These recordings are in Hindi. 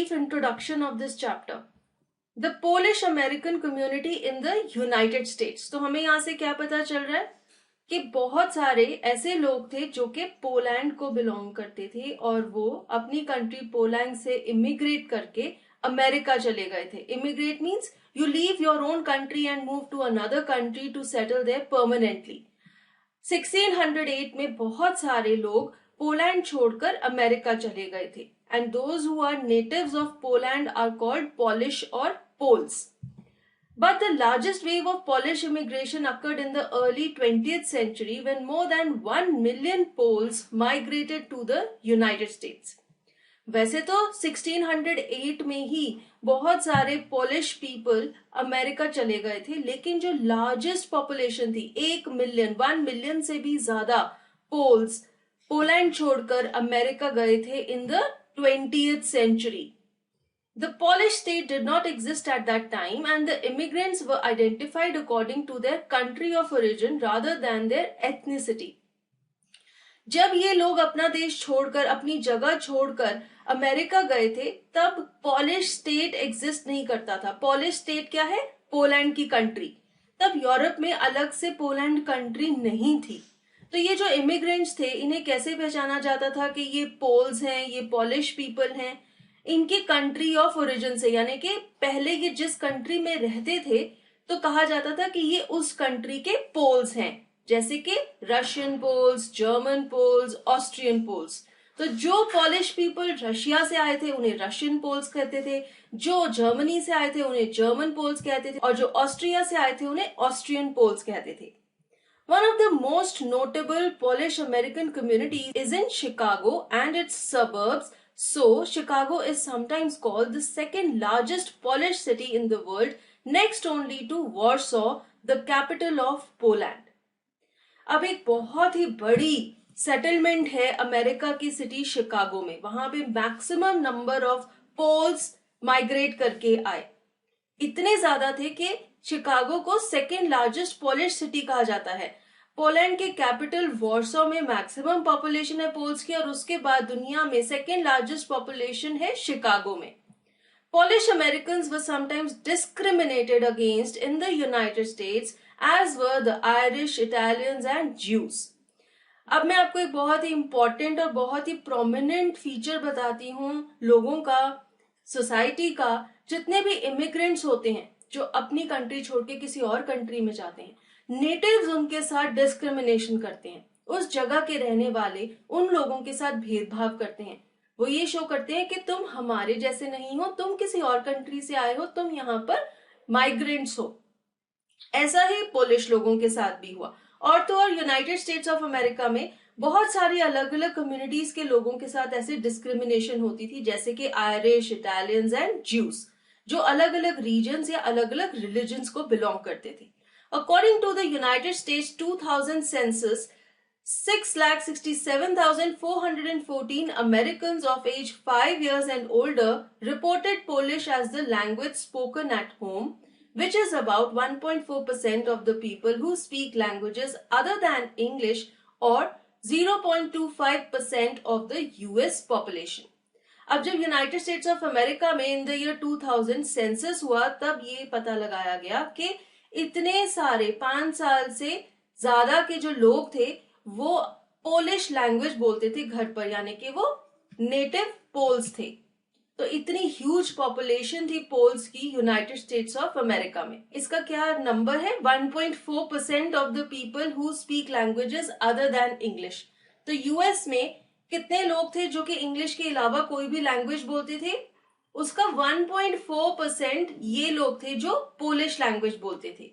brief introduction of this chapter. The Polish American community in the United States. तो हमें यहाँ से क्या पता चल रहा है कि बहुत सारे ऐसे लोग थे जो कि पोलैंड को बिलोंग करते थे और वो अपनी कंट्री पोलैंड से इमिग्रेट करके अमेरिका चले गए थे. Immigrate means you leave your own country and move to another country to settle there permanently. 1608 में बहुत सारे लोग पोलैंड छोड़कर अमेरिका चले गए थे. And those who are natives of Poland are called Polish or Poles. But the largest wave of Polish immigration occurred in the early 20th century when more than 1 million Poles migrated to the United States. वैसे तो 1608 में ही बहुत सारे पोलिश पीपल अमेरिका चले गए थे, लेकिन जो लार्जेस्ट पॉपुलेशन थी 1 मिलियन से भी ज्यादा पोल्स पोलैंड छोड़कर अमेरिका गए थे in the 20th century. The Polish state did not exist at that time and the immigrants were identified according to their country of origin rather than their ethnicity. जब ये लोग अपना देश छोड़कर अपनी जगह छोड़कर अमेरिका गए थे तब पॉलिश स्टेट एग्जिस्ट नहीं करता था. पॉलिश स्टेट क्या है? पोलैंड की कंट्री. तब यूरोप में अलग से पोलैंड कंट्री नहीं थी. तो ये जो इमिग्रेंट्स थे इन्हें कैसे पहचाना जाता था कि ये पोल्स हैं, ये पॉलिश पीपल हैं? इनके कंट्री ऑफ ओरिजिन से, यानी कि पहले ये जिस कंट्री में रहते थे तो कहा जाता था कि ये उस कंट्री के पोल्स हैं, जैसे कि Russian Poles, German Poles, Austrian Poles. तो जो पॉलिश पीपल रशिया से आए थे उन्हें रशियन पोल्स कहते थे, जो जर्मनी से आए थे उन्हें जर्मन पोल्स कहते थे और जो ऑस्ट्रिया से आए थे उन्हें ऑस्ट्रियन पोल्स कहते थे. One of the most notable Polish American communities is in Chicago and its suburbs. So, Chicago is sometimes called the second largest Polish city in the world, next only to Warsaw, the capital of Poland. अब एक बहुत ही बड़ी सेटलमेंट है अमेरिका की सिटी शिकागो में. वहां पे maximum number of Poles migrate करके आए. इतने ज्यादा थे कि शिकागो को सेकेंड लार्जेस्ट पोलिश सिटी कहा जाता है. पोलैंड के कैपिटल वॉर्सो में मैक्सिमम पॉपुलेशन है पोल्स की और उसके बाद दुनिया में सेकेंड लार्जेस्ट पॉपुलेशन है शिकागो में. Polish Americans were sometimes discriminated against in the United States as were the Irish, Italians and Jews. अब मैं आपको एक बहुत ही इंपॉर्टेंट और बहुत ही प्रोमिनेंट फीचर बताती हूँ लोगों का, सोसाइटी का. जितने भी इमिग्रेंट्स होते हैं जो अपनी कंट्री छोड़ के किसी और कंट्री में जाते हैं, नेटिव्स उनके साथ डिस्क्रिमिनेशन करते हैं. उस जगह के रहने वाले उन लोगों के साथ भेदभाव करते हैं. वो ये शो करते हैं कि तुम हमारे जैसे नहीं हो, तुम किसी और कंट्री से आए हो, तुम यहाँ पर माइग्रेंट्स हो. ऐसा ही पोलिश लोगों के साथ भी हुआ. और तो और यूनाइटेड स्टेट्स ऑफ अमेरिका में बहुत सारी अलग अलग कम्युनिटीज के लोगों के साथ ऐसे डिस्क्रिमिनेशन होती थी, जैसे कि आयरिश, इटालियंस एंड ज्यूज, जो अलग अलग रीजन्स या अलग अलग रिलीजन्स को बिलोंग करते थे. According to the United States 2000 census, 6,67,414 Americans of age 5 years and older reported Polish as the language spoken at home, which is about 1.4% of the people who speak languages other than English or 0.25% of the US population. अब जब यूनाइटेड स्टेट्स ऑफ अमेरिका में इन द ईयर 2000 सेंसस हुआ तब ये पता लगाया गया कि इतने सारे 5 साल से ज्यादा के जो लोग थे वो पोलिश लैंग्वेज बोलते थे घर पर, यानी कि वो नेटिव पोल्स थे. तो इतनी ह्यूज पॉपुलेशन थी पोल्स की यूनाइटेड स्टेट्स ऑफ अमेरिका में. इसका क्या नंबर है? 1.4% of the people who speak languages other than English. तो यूएस में कितने लोग थे जो कि इंग्लिश के अलावा कोई भी लैंग्वेज बोलते थे? उसका 1.4% ये लोग थे जो पोलिश लैंग्वेज बोलते थे.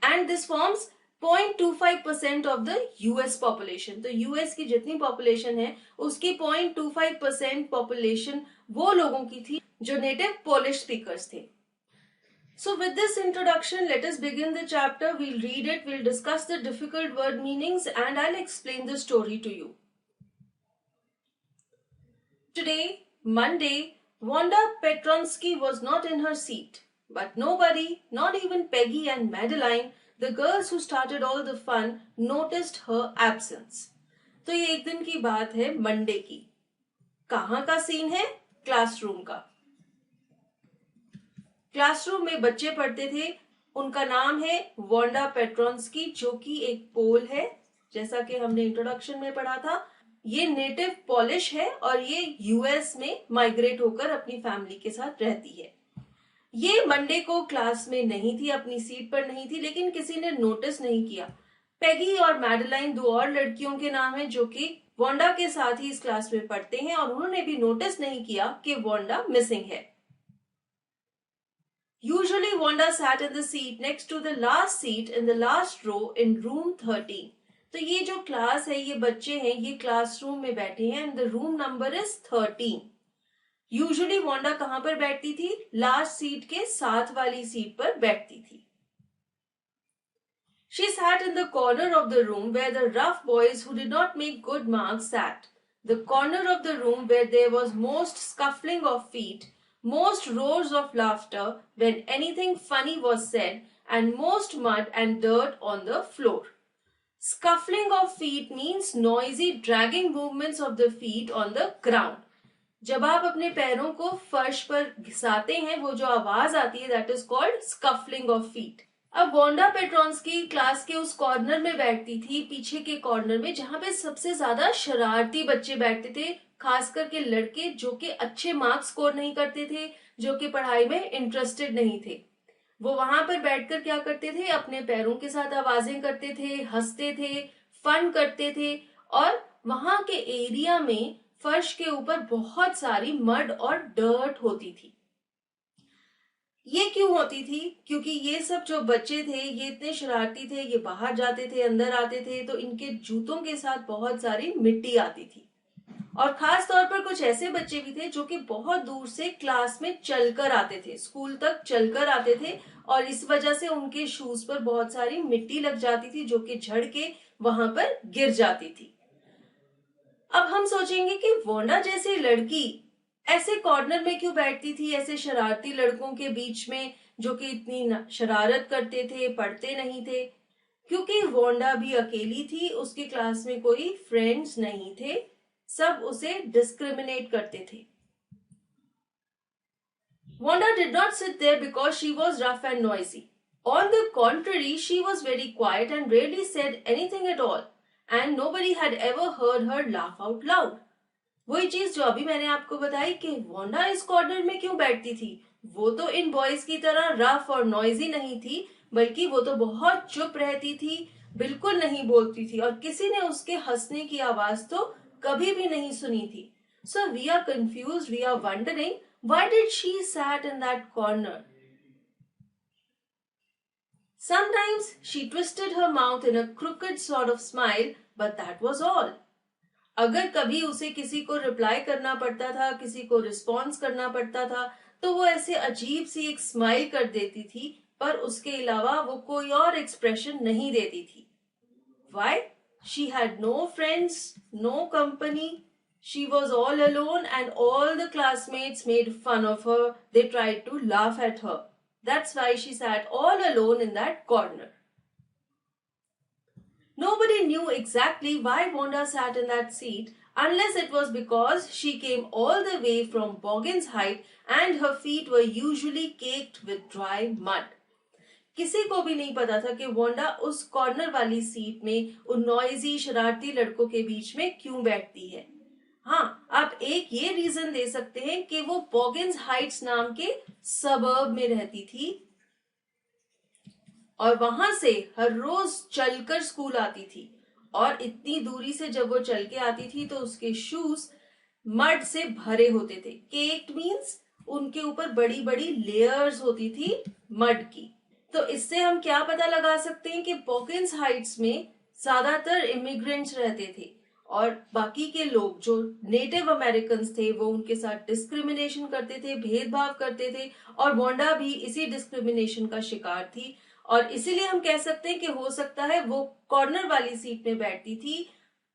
And this forms 0.25% of the US population. तो यूएस की जितनी पॉपुलेशन है उसकी 0.25% पॉपुलेशन वो लोगों की थी जो नेटिव पोलिश स्पीकर्स थे. So with this introduction, let us begin the chapter. We'll read it, we'll discuss the difficult word meanings and I'll explain the story to you. Today, Monday, Wanda Petronsky was not in her seat. But nobody, not even Peggy and Madeline, the girls who started all the fun, noticed her absence. तो ये एक दिन की बात है मंडे की. कहाँ का सीन है? क्लासरूम का. क्लासरूम में बच्चे पढ़ते थे। उनका नाम है वांडा पेट्रोंस्की, जो कि एक पोल है, जैसा कि हमने इंट्रोडक्शन में पढ़ा था। ये नेटिव पोलिश है और ये यूएस में माइग्रेट होकर अपनी फैमिली के साथ रहती है। ये मंडे को क्लास में नहीं थी, अपनी सीट पर नहीं थी, लेकिन किसी ने नोटिस नहीं किया। पेगी और मैडेलाइन 2 और लड़कियों के नाम है जो कि वांडा के साथ ही इस क्लास में पढ़ते हैं, और उन्होंने भी नोटिस नहीं किया कि वांडा मिसिंग है। Usually Wanda sat in the seat next to the last seat in the last row in room 13. तो ये जो क्लास है, ये बच्चे हैं, ये क्लासरूम में बैठे हैं and the room number is 13. Usually Wanda कहां पर बैठती थी? लास्ट सीट के साथ वाली सीट पर बैठती थी। She sat in the corner of the room where the rough boys who did not make good marks sat. The corner of the room where there was most scuffling of feet, most roars of laughter when anything funny was said, and most mud and dirt on the floor. Scuffling of feet means noisy dragging movements of the feet on the ground. जब आप अपने पैरों को फर्श पर घिसाते हैं, वो जो आवाज आती है, that is called scuffling of feet. अब वांडा पेट्रोंस्की क्लास के उस कॉर्नर में बैठती थी, पीछे के कॉर्नर में, जहां पे सबसे ज्यादा शरारती बच्चे बैठते थे, खास करके लड़के जो कि अच्छे मार्क्स स्कोर नहीं करते थे, जो कि पढ़ाई में इंटरेस्टेड नहीं थे। वो वहां पर बैठकर क्या करते थे? अपने पैरों के साथ आवाजें करते थे, हंसते थे, फन करते थे, और वहां के एरिया में फर्श के ऊपर बहुत सारी मड और डर्ट होती थी। ये क्यों होती थी? क्योंकि ये सब जो बच्चे थे, ये इतने शरारती थे, ये बाहर जाते थे, अंदर आते थे, तो इनके जूतों के साथ बहुत सारी मिट्टी आती थी। और खास तौर पर कुछ ऐसे बच्चे भी थे जो कि बहुत दूर से क्लास में चलकर आते थे, स्कूल तक चलकर आते थे, और इस वजह से उनके शूज पर बहुत सारी मिट्टी लग जाती थी, जो कि झड़ के वहां पर गिर जाती थी। अब हम सोचेंगे कि वांडा जैसी लड़की ऐसे कॉर्नर में क्यों बैठती थी, ऐसे शरारती लड़कों के बीच में जो कि इतनी शरारत करते थे, पढ़ते नहीं थे? क्योंकि वांडा भी अकेली थी, उसकी क्लास में कोई फ्रेंड्स नहीं थे, सब उसे डिस्क्रिमिनेट करते थे। Wanda did not sit there because she was rough and noisy. On the contrary, she was very quiet and rarely said anything at all. And nobody had ever heard her laugh out loud. वही चीज जो अभी मैंने आपको बताई कि वांडा इस कॉर्नर में क्यों बैठती थी, वो तो इन बॉयज की तरह रफ और नॉइजी नहीं थी, बल्कि वो तो बहुत चुप रहती थी, बिल्कुल नहीं बोलती थी, और किसी ने उसके हंसने की आवाज तो कभी भी नहीं सुनी थी। So we are confused, we are wondering, why did she sat in that corner? Sometimes she twisted her mouth in a crooked sort of smile, but that was all. अगर कभी उसे किसी को रिप्लाई करना पड़ता था, किसी को रिस्पॉन्स करना पड़ता था, तो वो ऐसे अजीब सी एक स्माइल कर देती थी, पर उसके अलावा वो कोई और एक्सप्रेशन नहीं देती थी। Why? She had no friends, no company. She was all alone and all the classmates made fun of her. They tried to laugh at her. That's why she sat all alone in that corner. Nobody knew exactly why Wanda sat in that seat, unless it was because she came all the way from Boggin's Height and her feet were usually caked with dry mud. किसी को भी नहीं पता था कि वांडा उस कॉर्नर वाली सीट में उन नॉइजी शरारती लड़कों के बीच में क्यों बैठती है। हाँ, आप एक ये रीजन दे सकते हैं कि वो बॉगिन्स हाइट्स नाम के सबर्ब में रहती थी, और वहां से हर रोज चलकर स्कूल आती थी, और इतनी दूरी से जब वो चल के आती थी तो उसके शूज मड से भरे होते थे। केक्ड मीन्स उनके ऊपर बड़ी बड़ी लेयर्स होती थी मड की। तो इससे हम क्या पता लगा सकते हैं कि बॉगिन्स हाइट्स में ज्यादातर इमिग्रेंट्स रहते थे, और बाकी के लोग जो नेटिव अमेरिकन थे वो उनके साथ डिस्क्रिमिनेशन करते थे, भेदभाव करते थे, और वांडा भी इसी डिस्क्रिमिनेशन का शिकार थी। और इसीलिए हम कह सकते हैं कि हो सकता है वो कॉर्नर वाली सीट में बैठती थी,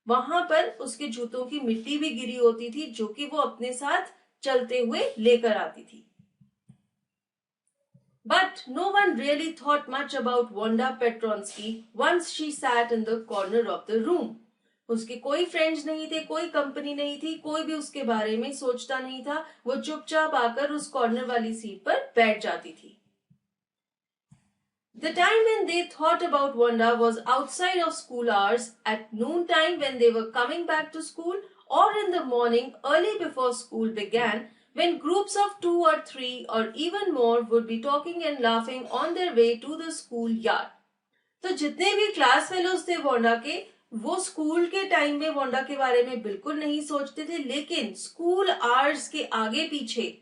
वहां पर उसके जूतों की मिट्टी भी गिरी होती थी, जो कि वो अपने साथ चलते हुए लेकर आती थी। But no one really thought much about Wanda Petronsky once she sat in the corner of the room. उसके कोई फ्रेंड्स नहीं थे, कोई कंपनी नहीं थी, कोई भी उसके बारे में सोचता नहीं था, वो चुपचाप आकर उस कॉर्नर वाली सीट पर बैठ जाती थी। The time when they thought about Wanda was outside of school hours, at noon time when they were coming back to school, or in the morning early before school began, when groups of 2 or 3 or even more would be talking and laughing on their way to the school yard. तो जितने भी क्लास फेलोज थे वांडा के, वो स्कूल के टाइम में वांडा के बारे में बिल्कुल नहीं सोचते थे, लेकिन स्कूल आवर्स के आगे पीछे,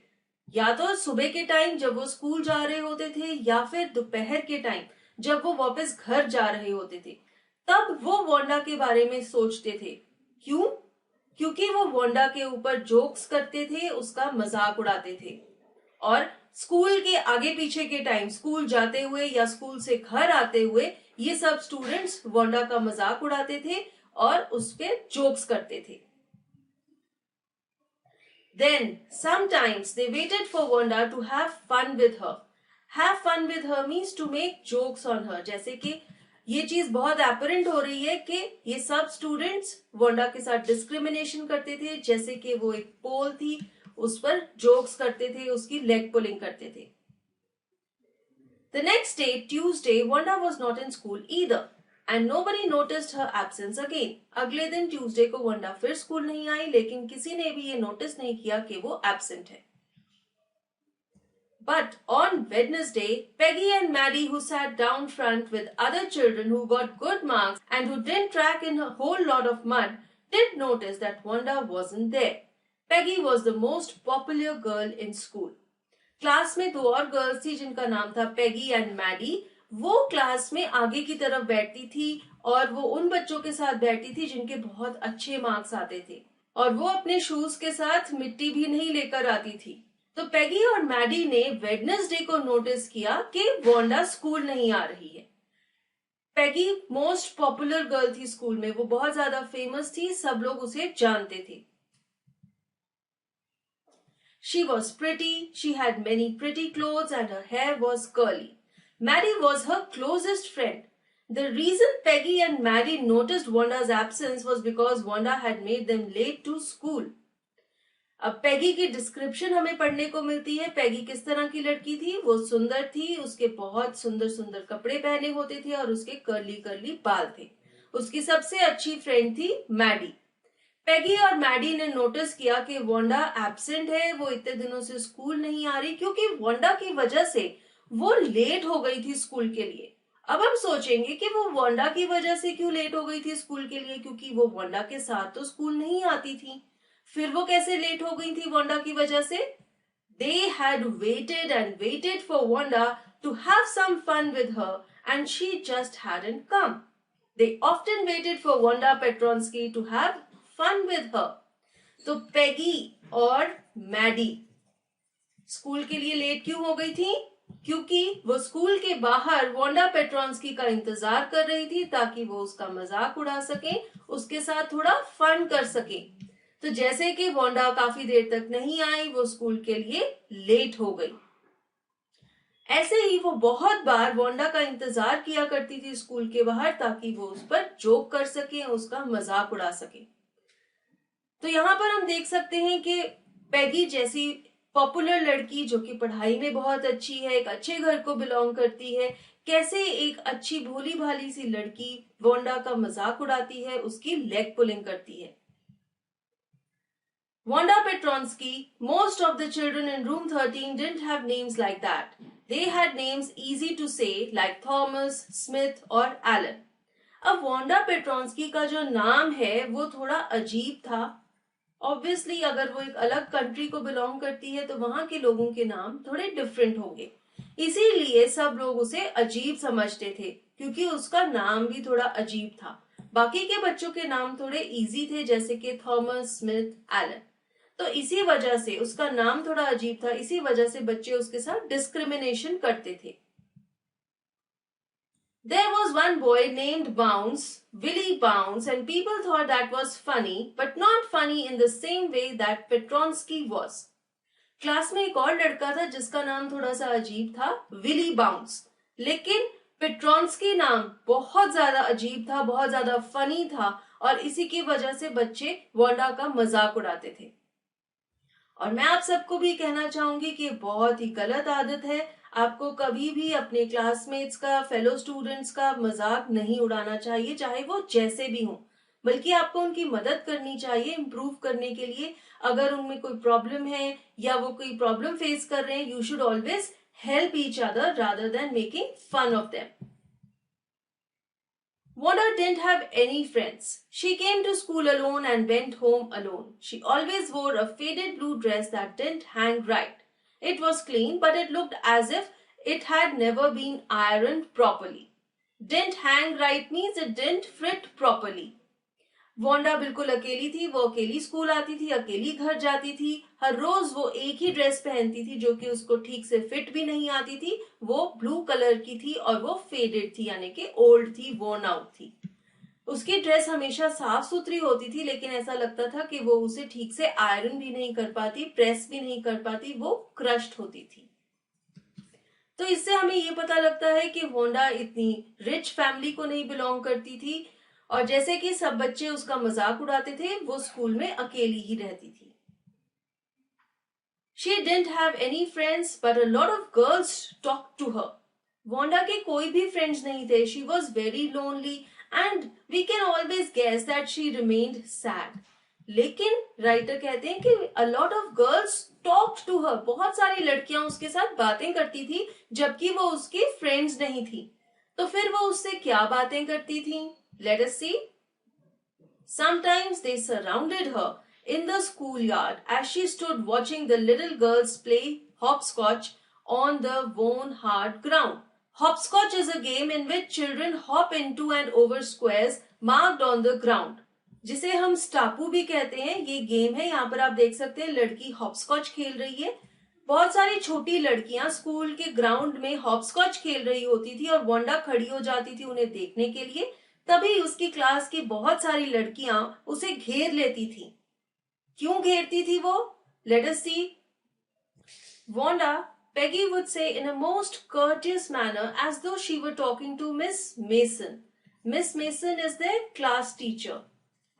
या तो सुबह के टाइम जब वो स्कूल जा रहे होते थे या फिर दोपहर के टाइम जब वो वापस घर जा रहे होते थे, तब वो वांडा के बारे में सोचते थे। क्यों? क्योंकि वो वांडा के ऊपर जोक्स करते थे, उसका मजाक उड़ाते थे। और स्कूल के आगे पीछे के टाइम, स्कूल जाते हुए या स्कूल से घर आते हुए, ये सब स्टूडेंट्स वांडा का मजाक उड़ाते थे और उस पे जोक्स करते थे। Then sometimes they waited for Wanda to have fun with her. Have fun with her means to make jokes on her. जैसे कि ये चीज बहुत एपरेंट हो रही है कि ये सब स्टूडेंट्स वांडा के साथ डिस्क्रिमिनेशन करते थे, जैसे कि वो एक पोल थी, उस पर जोक्स करते थे, उसकी लेग पुलिंग करते थे। The next day, Tuesday, Wanda was not in school either, and nobody noticed her absence again. अगले दिन ट्यूसडे को वंडा फिर स्कूल नहीं आई, लेकिन किसी ने भी ये नोटिस नहीं किया कि वो एब्सेंट है। But on Wednesday, Peggy and Maddie, who sat down front with other children who got good marks and who didn't track in a whole lot of mud, did notice that Wanda wasn't there. Peggy was the most popular girl in school. Class में 2 और गर्ल्स थी जिनका नाम था पेगी एंड मैडी। वो क्लास में आगे की तरफ बैठती थी और वो उन बच्चों के साथ बैठती थी जिनके बहुत अच्छे मार्क्स आते थे, और वो अपने शूज के साथ मिट्टी भी नहीं लेकर आती थी। तो पेगी और मैडी ने वेडनेसडे को नोटिस किया कि वांडा स्कूल नहीं आ रही है। पेगी मोस्ट पॉपुलर गर्ल थी स्कूल में, वो बहुत ज्यादा फेमस थी, सब लोग उसे जानते थे। She was pretty, she had many pretty clothes and her hair was curly. Maddie was her closest friend. The reason Peggy and Maddie noticed Wanda's absence was because Wanda had made them late to school. अब पेगी की डिस्क्रिप्शन हमें पढ़ने को मिलती है। पेगी किस तरह की लड़की थी? वो सुंदर थी, उसके बहुत सुंदर सुंदर कपड़े पहने होते थे और उसके कर्ली कर्ली बाल थे। उसकी सबसे अच्छी फ्रेंड थी मैडी। पेगी और मैडी ने नोटिस किया कि वांडा एब्सेंट है, वो इतने दिनों से स्कूल नहीं आ रही, क्योंकि वांडा की वजह से वो लेट हो गई थी स्कूल के लिए। अब हम सोचेंगे कि वो वांडा की वजह से क्यों लेट हो गई थी स्कूल के लिए, क्योंकि वो वांडा के साथ तो स्कूल नहीं आती थी। फिर वो कैसे लेट हो गई थी वांडा की वजह से? They had waited and waited for Wanda to have some fun with her and she just hadn't come. They often waited for Wanda Petronsky to have fun with her. तो पेगी और मैडी स्कूल के लिए लेट क्यों हो गई थी? क्योंकि वो स्कूल के बाहर वांडा पेट्रॉन्स्की का इंतजार कर रही थी ताकि वो उसका मजाक उड़ा सके, उसके साथ थोड़ा फन कर सके। तो जैसे कि वांडा काफी देर तक नहीं आई, वो स्कूल के लिए लेट हो गई। ऐसे ही वो बहुत बार वांडा का इंतजार किया करती थी स्कूल के बाहर ताकि वो उस पर जोक कर सके, उसका मजाक उड़ा सके। तो यहाँ पर हम देख सकते हैं कि पेगी जैसी पॉपुलर लड़की जो कि पढ़ाई में बहुत अच्छी है, एक अच्छे घर को बिलोंग करती है, कैसे एक अच्छी भोली भाली सी लड़की वांडा का मजाक उड़ाती है, उसकी लेग पुलिंग करती है। Wanda Petronsky, most of the children in room 13 didn't have names like that. They had names easy to say like Thomas, Smith और Alan. अब वांडा पेट्रॉन्स्की का जो नाम है वो थोड़ा अजीब था। ऑब्वियसली अगर वो एक अलग कंट्री को बिलोंग करती है तो वहां के लोगों के नाम थोड़े डिफरेंट होंगे, इसीलिए सब लोग उसे अजीब समझते थे क्योंकि उसका नाम भी थोड़ा अजीब था। बाकी के बच्चों के नाम थोड़े इजी थे जैसे कि थॉमस, स्मिथ, एलन। तो इसी वजह से उसका नाम थोड़ा अजीब था, इसी वजह से बच्चे उसके साथ डिस्क्रिमिनेशन करते थे। There was one boy named Bounce, Willie Bounce, and people thought that was funny, but not funny in the same way that Petronsky was. Class में एक और लड़का था जिसका नाम थोड़ा सा अजीब था, विली बाउंस, लेकिन पेट्रॉन्स्की नाम बहुत ज्यादा अजीब था, बहुत ज्यादा फनी था और इसी की वजह से बच्चे वांडा का मजाक उड़ाते थे। और मैं आप सबको भी कहना चाहूंगी कि बहुत ही गलत आदत है। आपको कभी भी अपने क्लासमेट्स का, फेलो स्टूडेंट्स का मजाक नहीं उड़ाना चाहिए, चाहे वो जैसे भी हों। बल्कि आपको उनकी मदद करनी चाहिए इम्प्रूव करने के लिए। अगर उनमें कोई प्रॉब्लम है या वो कोई प्रॉब्लम फेस कर रहे हैं, you should always help each other rather than making fun of them. Wanda didn't have any friends. She came to school alone and went home alone. She always wore a faded blue dress that didn't hang right. It was clean, but it looked as if it had never been ironed properly. Didn't hang right means it didn't fit properly. Wanda बिल्कुल अकेली थी। वो अकेली स्कूल आती थी, अकेली घर जाती थी। हर रोज वो एक ही ड्रेस पहनती थी जो कि उसको ठीक से फिट भी नहीं आती थी। वो ब्लू कलर की थी और वो फेडेड थी, यानी कि ओल्ड थी, वोर्न आउट थी। उसकी ड्रेस हमेशा साफ सुथरी होती थी, लेकिन ऐसा लगता था कि वो उसे ठीक से आयरन भी नहीं कर पाती, प्रेस भी नहीं कर पाती, वो क्रश्ड होती थी। तो इससे हमें ये पता लगता है कि वोंडा इतनी रिच फैमिली को नहीं बिलोंग करती थी, और जैसे कि सब बच्चे उसका मजाक उड़ाते थे, वो स्कूल में अकेली ही रहती थी। She didn't have any friends, but a lot of girls talked to her. Wanda के कोई भी फ्रेंड्स नहीं थे। She was very lonely and we can always guess that she remained sad. लेकिन राइटर कहते हैं कि a lot of girls talked to her. बहुत सारी लड़कियां उसके साथ बातें करती थी, जबकि वो उसकी फ्रेंड्स नहीं थी। तो फिर वो उससे क्या बातें करती थी? Let us see. Sometimes they surrounded her in the schoolyard as she stood watching the little girls play hopscotch on the worn hard ground. Hopscotch is a game in which children hop into and over squares marked on the ground. जिसे हम स्टापू भी कहते हैं, ये गेम है। यहाँ पर आप देख सकते हैं लड़की हॉपस्कॉच खेल रही है। बहुत सारी छोटी लड़कियां स्कूल के ग्राउंड में हॉपस्कॉच खेल रही होती थी और वोंडा खड़ी हो जाती थी उन्हें देखने के लिए। तभी उसकी क्लास की बहुत सारी लड़कियां उसे घेर लेती थी। क्यों घेरती थी वो? Let us see. Wanda, Peggy would say in a most courteous manner as though she were talking to Miss Mason. Miss Mason is their class teacher.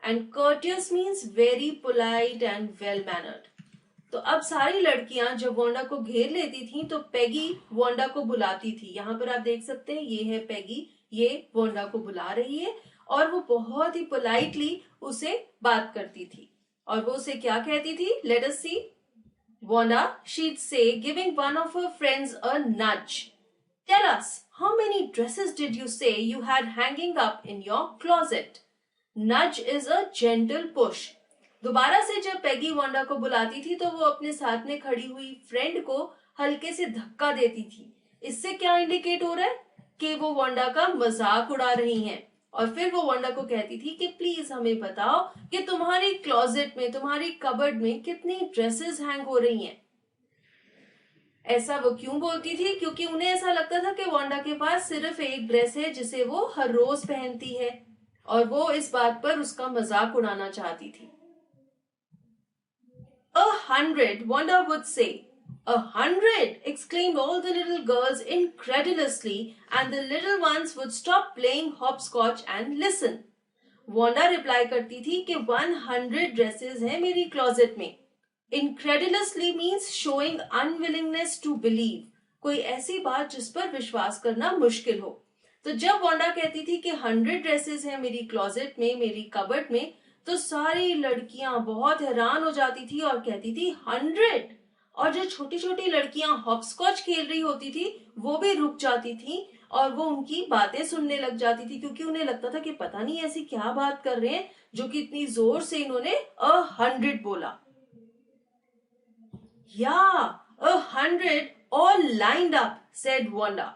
And courteous means very polite and well-mannered. तो अब सारी लड़कियां जब वोंडा को घेर लेती थी तो पेगी वोंडा को बुलाती थी। यहाँ पर आप देख सकते हैं, ये है पेगी, ये वोंडा को बुला रही है और वो बहुत ही पोलाइटली उसे बात करती थी। और वो उसे क्या कहती थी? Let us C. Wanda, she'd say, giving one of her friends a nudge. Tell us, how many dresses did you say you had hanging up in your closet? Nudge is a gentle push. दोबारा से जब पेगी वोंडा को बुलाती थी तो वो अपने साथ में खड़ी हुई फ्रेंड को हल्के से धक्का देती थी। इससे क्या इंडिकेट हो रहा है? कि वो वोंडा का मजाक उड़ा रही हैं। और फिर वो वोंडा को कहती थी कि प्लीज हमें बताओ कि तुम्हारी क्लोजेट में, तुम्हारी कबर्ड में कितनी ड्रेसेस हैंग हो रही हैं। ऐसा वो क्यों बोलती थी? क्योंकि उन्हें ऐसा लगता था कि वोंडा के पास सिर्फ एक ड्रेस है जिसे वो हर रोज पहनती है, और वो इस बात पर उसका मजाक उड़ाना चाहती थी। 100, Wanda would say. 100, exclaimed all the little girls incredulously, and the little ones would stop playing hopscotch and listen. Wanda reply करती थी कि 100 dresses हैं मेरी क्लोजेट में। Incredulously means showing unwillingness to believe, कोई ऐसी बात जिस पर विश्वास करना मुश्किल हो। तो जब वोंडा कहती थी कि 100 ड्रेसेस हैं मेरी क्लोजेट में, मेरी कबर्ड में, तो सारी लड़कियां बहुत हैरान हो जाती थी और कहती थी 100। और जो छोटी छोटी लड़कियां हॉपस्कॉच खेल रही होती थी वो भी रुक जाती थी और वो उनकी बातें सुनने लग जाती थी, क्योंकि उन्हें लगता था कि पता नहीं ऐसी क्या बात कर रहे हैं जो कि इतनी जोर से इन्होंने 100 बोला। या 100 all lined up, said Wanda.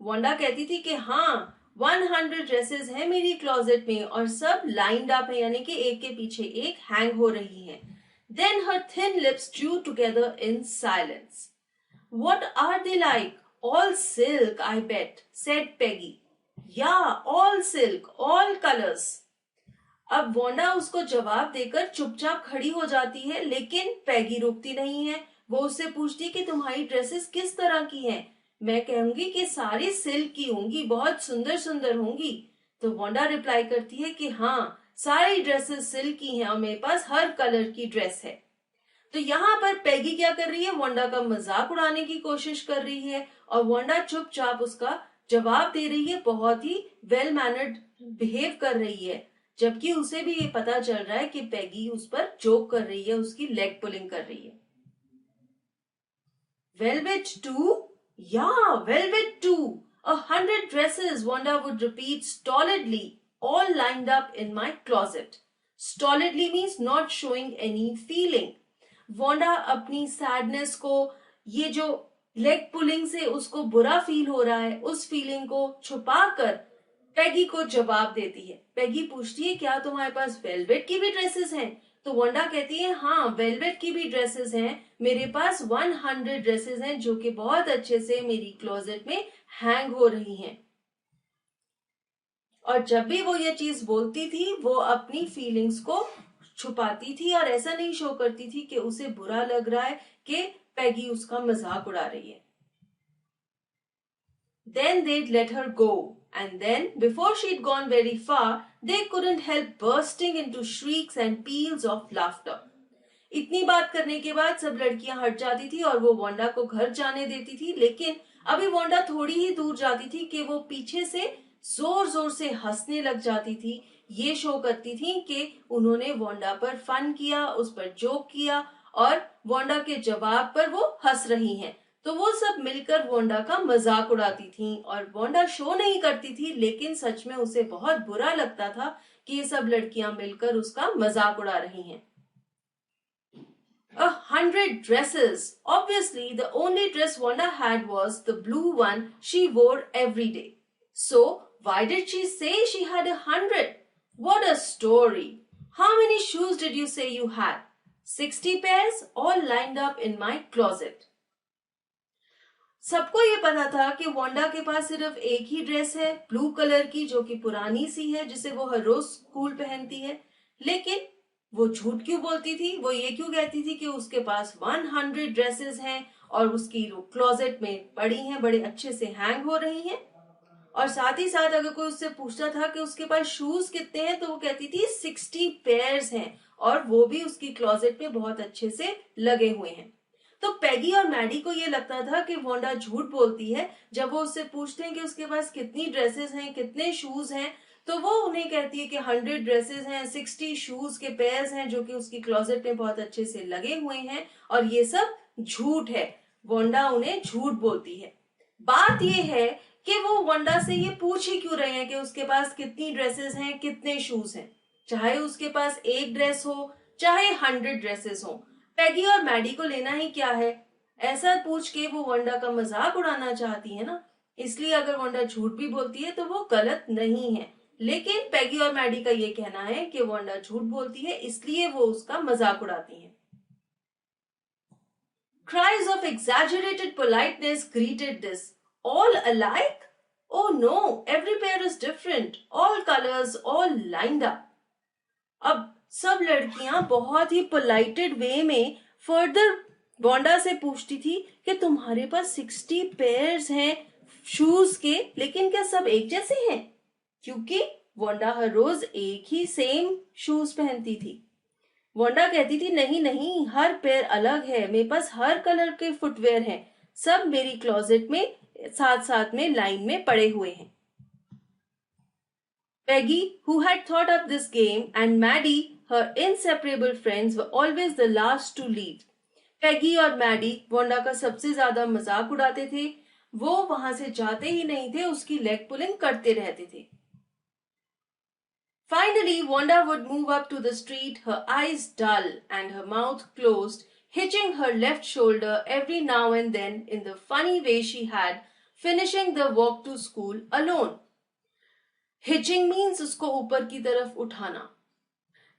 Wanda कहती थी कि हाँ 100 ड्रेसेस हैं मेरी क्लोजेट में और सब लाइंड अप है, यानी कि एक के पीछे एक हैंग हो रही हैं। Then her thin lips drew together in silence. What are they like? All silk, I bet, said Peggy. Yeah, all silk, all colors. अब वोंडा उसको जवाब देकर चुपचाप खड़ी हो जाती है, लेकिन पैगी रुकती नहीं है। वो उससे पूछती कि तुम्हारी ड्रेसेस किस तरह की हैं? मैं कहूंगी कि सारी सिल्क की होंगी, बहुत सुंदर सुंदर होंगी। तो वोंडा रिप्लाई करती है कि हाँ, सारी ड्रेसेस सिल्क की हैं और मेरे पास हर कलर की ड्रेस है। तो यहाँ पर पैगी क्या कर रही है, वांडा का मजाक उड़ाने की कोशिश कर रही है और वांडा चुपचाप उसका जवाब दे रही है, बहुत ही वेल मैनर्ड बिहेव कर रही है, जबकि उसे भी ये पता चल रहा है कि पैगी उस पर जोक कर रही है, उसकी लेग पुलिंग कर रही है। Velvet too? Yeah, velvet too. 100 dresses, Wanda would repeat stolidly, all lined up in my closet. Stolidly means not showing any feeling. Wanda अपनी सैडनेस को, ये जो लेग पुलिंग से उसको बुरा फील हो रहा है, उस फीलिंग को छुपाकर पैगी को जवाब देती है। पैगी पूछती है, क्या तुम्हारे पास वेलवेट की भी ड्रेसेस हैं? तो वंडा कहती है, हाँ वेलवेट की भी ड्रेसेस हैं, मेरे पास 100 ड्रेसेस हैं जो कि बहुत अच्छे से मेरी क्लोजेट में हैंग हो रही हैं। और जब भी वो ये चीज बोलती थी वो अपनी फीलिंग्स को छुपाती थी और ऐसा नहीं शो करती थी कि उसे बुरा लग रहा है कि पैगी उसका मजाक उड़ा रही है। Then they'd let her go, and then, before she'd gone very far, they couldn't help bursting into shrieks and peals of laughter. इतनी बात करने के बाद सब लड़कियां हट जाती थी और वो वांडा को घर जाने देती थी, लेकिन अभी वांडा थोड़ी ही दूर जाती थी कि वो पीछे से जोर जोर से हंसने लग जाती थी। ये शो करती थी कि उन्होंने वांडा पर फन किया, उस पर जोक किया और वांडा के जवाब पर वो हंस रही हैं। तो वो सब मिलकर वांडा का मजाक उड़ाती थी और वांडा शो नहीं करती थी, लेकिन सच में उसे बहुत बुरा लगता था कि ये सब लड़कियां मिलकर उसका मजाक उड़ा रही हैं। 100 dresses. Obviously, the only dress Wanda had was the blue one she wore every day. So, why did she say she had 100? What a story. How many shoes did you say you had? 60 pairs, all lined up in my closet. सबको ये पता था कि वांडा के पास सिर्फ एक ही ड्रेस है, ब्लू कलर की, जो कि पुरानी सी है, जिसे वो हर रोज स्कूल पहनती है। लेकिन वो झूठ क्यों बोलती थी? वो ये क्यों कहती थी कि उसके पास 100 ड्रेसेस हैं और उसकी क्लोजेट में पड़ी हैं, बड़े अच्छे से हैंग हो रही हैं? और साथ ही साथ अगर कोई उससे पूछता था कि उसके पास शूज कितने हैं, तो वो कहती थी 60 पेयर्स हैं और वो भी उसकी क्लोजेट में बहुत अच्छे से लगे हुए हैं। तो पैगी और मैडी को ये लगता था कि वांडा झूठ बोलती है। जब वो उससे पूछते हैं कि उसके पास कितनी ड्रेसेस हैं, कितने शूज हैं, तो वो उन्हें कहती है कि 100 ड्रेसेस हैं, 60 शूज के पेयर्स हैं जो कि उसकी क्लोजेट में बहुत अच्छे से लगे हुए हैं और ये सब झूठ है। वांडा उन्हें झूठ बोलती है। बात ये है कि वो वांडा से ये पूछ ही क्यों रहे हैं कि उसके पास कितनी ड्रेसेस हैं, कितने शूज हैं। चाहे उसके पास एक ड्रेस हो, चाहे 100 ड्रेसेस हो, पैगी और मैडी को लेना ही क्या है? ऐसा पूछ के वो वांडा का मजाक उड़ाना चाहती है ना, इसलिए अगर वांडा झूठ भी बोलती है तो वो गलत नहीं है। लेकिन पैगी और मैडी का ये कहना है कि वांडा झूठ बोलती है, इसलिए वो उसका मजाक उड़ाती है। Cries of exaggerated politeness greeted this. All alike? Oh no, every pair is different. All colors, all lined up. अब सब लड़कियां बहुत ही पोलाइटेड वे में फर्दर वांडा से पूछती थी कि तुम्हारे पास 60 पेयर्स हैं शूज के, लेकिन क्या सब एक जैसे हैं? क्योंकि वांडा हर रोज एक ही सेम शूज पहनती थी। वांडा कहती थी, नहीं नहीं, हर पेयर अलग है, मेरे पास हर कलर के फुटवेयर हैं, सब मेरी क्लोजेट में साथ साथ में लाइन में पड़े हुए हैं। Peggy, who had thought up this game, and Maddie, her inseparable friends, were always the last to leave. Peggy और Maddie वांडा का सबसे ज्यादा मजाक उड़ाते थे। वो वहां से जाते ही नहीं थे, उसकी लेग पुलिंग करते रहते थे। Finally, Wanda would move up to the street, her eyes dull and her mouth closed, hitching her left shoulder every now and then in the funny way she had, finishing the walk to school alone. Hitching means उसको ऊपर की तरफ उठाना।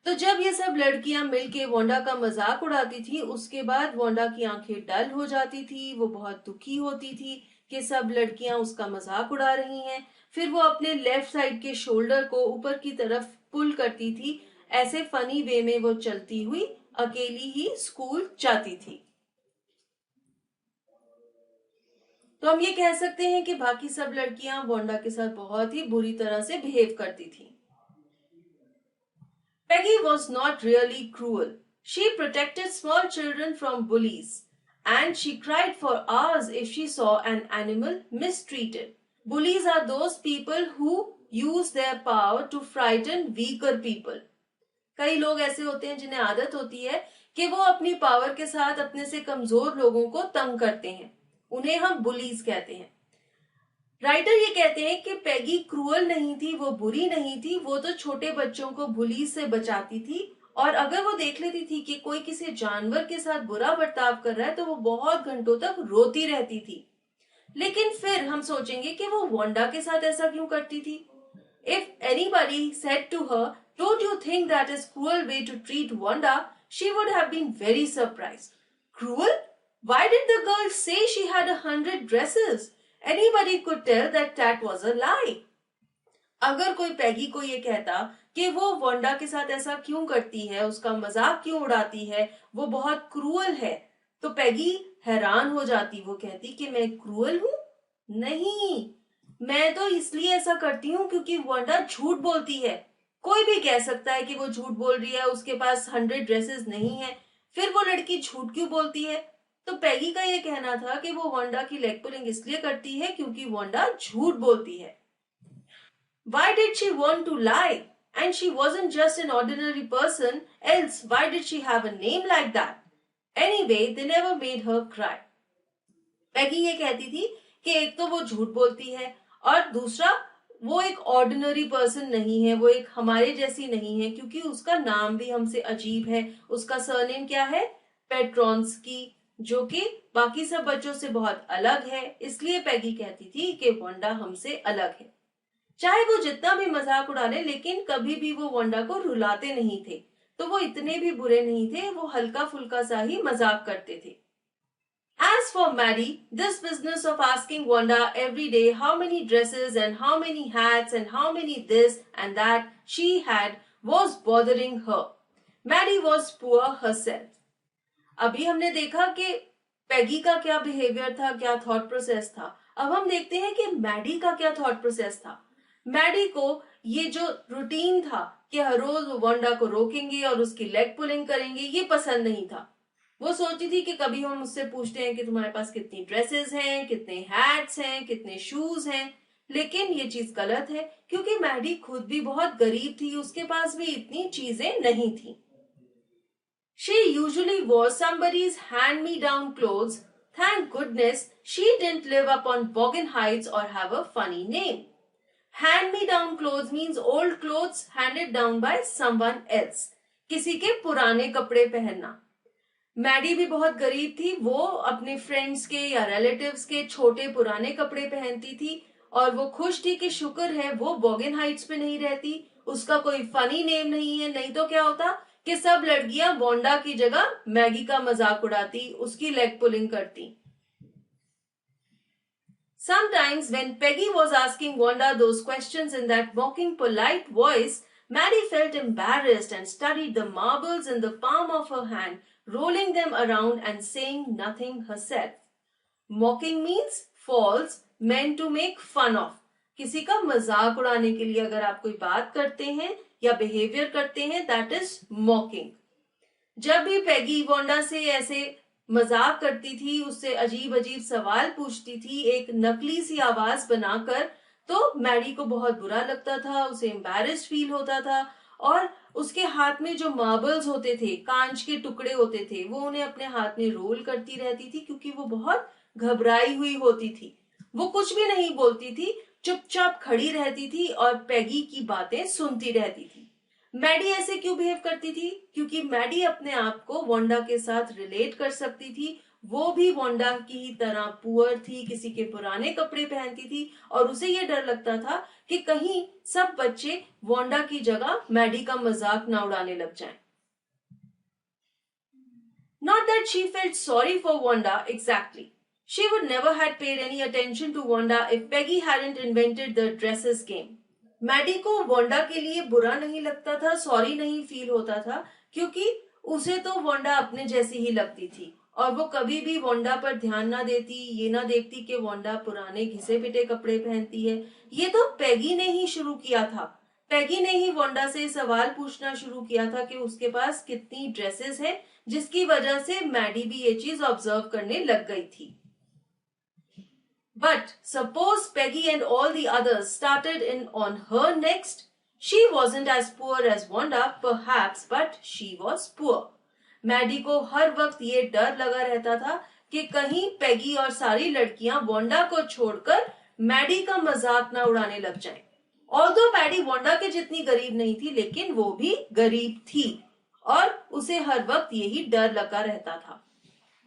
तो जब ये सब लड़कियां मिलके वांडा का मजाक उड़ाती थी, उसके बाद वांडा की आंखें डल हो जाती थी, वो बहुत दुखी होती थी कि सब लड़कियां उसका मजाक उड़ा रही हैं। फिर वो अपने लेफ्ट साइड के शोल्डर को ऊपर की तरफ पुल करती थी। ऐसे फनी वे में वो चलती हुई अकेली ही स्कूल जाती थी। तो हम ये कह सकते हैं कि बाकी सब लड़कियां वांडा के साथ बहुत ही बुरी तरह से बिहेव करती थी। Peggy was not really cruel. She protected small children from bullies, and she cried for hours if she saw an animal mistreated. Bullies are those people who use their power to frighten weaker people. कई लोग ऐसे होते हैं जिन्हें आदत होती है कि वो अपनी पावर के साथ अपने से कमजोर लोगों को तंग करते हैं, उन्हें हम बुलीज कहते हैं। राइटर ये कहते हैं कि पैगी क्रूअल नहीं थी, वो बुरी नहीं थी, वो तो छोटे बच्चों को बुलीज से बचाती थी, और अगर वो देख लेती थी कि कोई किसी जानवर के साथ बुरा बर्ताव कर रहा है तो वो बहुत घंटों तक रोती रहती थी। लेकिन फिर हम सोचेंगे कि वो वांडा के साथ ऐसा क्यों करती थी। If anybody said to her, "Don't you think that is cruel way to treat Wanda?" she would have been very surprised. Cruel? Why did the girl say she had 100 dresses? Anybody could tell that that was a lie. अगर कोई पैगी को ये कहता कि वो वांडा के साथ ऐसा क्यों करती है, उसका मजाक क्यों उड़ाती है, वो बहुत क्रूअल है, तो पैगी हैरान हो जाती। वो कहती कि मैं क्रूअल हूं? नहीं, मैं तो इसलिए ऐसा करती हूँ क्योंकि वांडा झूठ बोलती है। कोई भी कह सकता है कि वो झूठ बोल रही है, उसके पास 100 ड्रेसेस नहीं है, फिर वो लड़की झूठ क्यों बोलती है? तो पैगी का ये कहना था कि वो वांडा की लेग पुलिंग इसलिए करती है क्योंकि वांडा झूठ बोलती है। Why did she want to lie? And she wasn't just an ordinary person, else why did she have a name like that? Anyway, they never made her cry. पैगी ये कहती थी कि एक तो वो झूठ बोलती है, और दूसरा वो एक ऑर्डिनरी पर्सन नहीं है, वो एक हमारे जैसी नहीं है, क्योंकि उसका नाम भी हमसे अजीब है। उसका सरनेम क्या है? पेट्रोन्स्की, जो कि बाकी सब बच्चों से बहुत अलग है। इसलिए पैगी कहती थी कि वांडा हमसे अलग है। चाहे वो जितना भी मजाक उड़ा ले, लेकिन कभी भी वो वांडा को रुलाते नहीं थे। तो वो इतने भी बुरे नहीं थे, वो हल्का फुल्का सा ही मजाक करते थे। As for Maddie, this business of asking Wanda every day how many dresses and how many hats and how many this and that she had was bothering her. Maddie was poor herself. अभी हमने देखा कि पैगी का क्या बिहेवियर था, क्या थॉट प्रोसेस था। अब हम देखते हैं कि मैडी का क्या थॉट प्रोसेस था। मैडी को ये जो रूटीन था कि हर रोज वो वांडा को रोकेंगे और उसकी लेग पुलिंग करेंगे, ये पसंद नहीं था। वो सोचती थी कि कभी हम उससे पूछते हैं कि तुम्हारे पास कितनी ड्रेसेस हैं, कितने हैट्स हैं, कितने शूज हैं, लेकिन ये चीज गलत है क्योंकि मैडी खुद भी बहुत गरीब थी, उसके पास भी इतनी चीजें नहीं थी। She usually wore somebody's hand-me-down clothes. Thank goodness she didn't live up on Boggin Heights or have a funny name. Hand-me-down clothes means old clothes handed down by someone else. किसी के पुराने कपड़े पहनना। मैडी भी बहुत गरीब थी, वो अपने फ्रेंड्स के या रिलेटिव्स के छोटे पुराने कपड़े पहनती थी, और वो खुश थी कि शुक्र है वो बॉगिन हाइट्स पे नहीं रहती, उसका कोई फनी नेम नहीं है। नहीं तो क्या होता कि सब लड़कियां वांडा की जगह मैगी का मजाक उड़ाती, उसकी लेग पुलिंग करती। Sometimes when Peggy was asking Wanda those questions in that mocking polite voice, Maddie felt embarrassed and studied the marbles in the palm of her hand, rolling them around and saying nothing herself. Mocking means false, meant to make fun of. किसी का मजाक उड़ाने के लिए अगर आप कोई बात करते हैं या बिहेवियर करते हैं, दैट इज मॉकिंग। जब भी पैगी वांडा से ऐसे मजाक करती थी, उससे अजीब अजीब सवाल पूछती थी एक नकली सी आवाज बनाकर, तो मैडी को बहुत बुरा लगता था, उसे एम्बैरेस्ड फील होता था, और उसके हाथ में जो मार्बल्स होते थे, कांच के टुकड़े होते थे, वो उन्हें अपने हाथ में रोल करती रहती थी क्योंकि वो बहुत घबराई हुई होती थी। वो कुछ भी नहीं बोलती थी, चुपचाप खड़ी रहती थी और पैगी की बातें सुनती रहती थी। मैडी ऐसे क्यों बिहेव करती थी? क्योंकि मैडी अपने आप को वांडा के साथ रिलेट कर सकती थी। वो भी वांडा की ही तरह पुअर थी, किसी के पुराने कपड़े पहनती थी, और उसे ये डर लगता था कि कहीं सब बच्चे वांडा की जगह मैडी का मजाक ना उड़ाने लग जाएं। Not that she felt sorry for Wanda exactly. She would never had paid any attention to Wanda if Peggy hadn't invented the dresses game. Maddie को वांडा के लिए बुरा नहीं लगता था, सॉरी नहीं फील होता था, क्योंकि उसे तो वांडा अपने जैसी ही लगती थी, और वो कभी भी वांडा पर ध्यान ना देती, ये ना देखती कि वांडा पुराने घिसे पिटे कपड़े पहनती है। ये तो पैगी ने ही शुरू किया था। पैगी ने ही वोंडा से सवाल पूछना शुरू किया था कि उसके पास कितनी ड्रेसेस हैं, जिसकी वजह से मैडी भी ये चीज ऑब्जर्व करने लग गई थी. But suppose Peggy and all the others started in on her next. She wasn't as poor as Wanda, perhaps, but she was poor. Maddie को हर वक्त ये डर लगा रहता था कि कहीं पैगी और सारी लड़कियां वोंडा को छोड़कर मैडी का मजाक ना उड़ाने लग जाएं. ऑल्दो मैडी वोंडा के जितनी गरीब नहीं थी, लेकिन वो भी गरीब थी और उसे हर वक्त यही डर लगा रहता था.